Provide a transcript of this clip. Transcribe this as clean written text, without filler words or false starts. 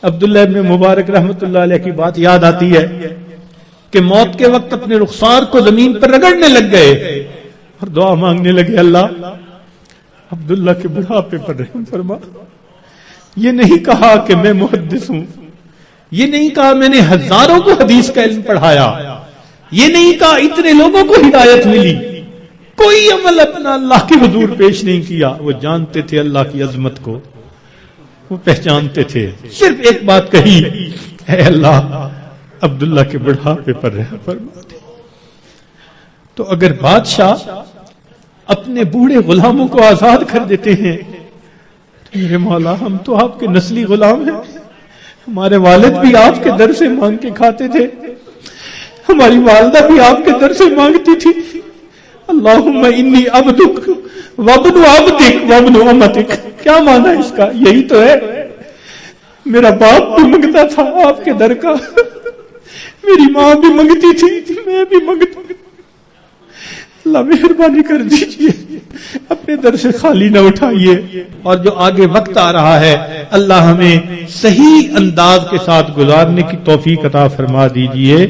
عبداللہ ابن مبارک رحمۃ اللہ علیہ کی بات یاد آتی ہے کہ موت کے وقت اپنے رخسار کو زمین پر رگڑنے لگ گئے اور دعا مانگنے لگے، اللہ عبداللہ کے بڑھاپے پر رحم فرما۔ یہ نہیں کہا کہ میں محدث ہوں، یہ نہیں کہا میں نے ہزاروں کو حدیث کا علم پڑھایا، یہ نہیں کہا اتنے لوگوں کو ہدایت ملی، کوئی عمل اپنا اللہ کے حضور پیش نہیں کیا۔ وہ جانتے تھے اللہ کی عظمت کو، وہ پہچانتے تھے، صرف ایک بات کہی، اے اللہ عبداللہ کے بڑھاپے پر رحم فرما دے۔ تو اگر بادشاہ اپنے بوڑھے غلاموں کو آزاد کر دیتے ہیں تو میرے مولا ہم تو آپ کے نسلی غلام ہیں، ہمارے والد بھی آپ کے در سے مانگ کے کھاتے تھے، ہماری والدہ بھی آپ کے در سے مانگتی تھی۔ اللہم انی عبدک وابن عبدک وابن امتک، کیا مانا اس کا؟ یہی تو ہے، میرا باپ بھی منگتا تھا آپ کے در کا، میری ماں بھی منگتی تھی، میں بھی منگتا ہوں۔ اللہ مہربانی کر دیجئے، اپنے در سے خالی نہ اٹھائیے۔ اور جو آگے وقت آ رہا ہے اللہ ہمیں صحیح انداز کے ساتھ گزارنے کی توفیق عطا فرما دیجئے۔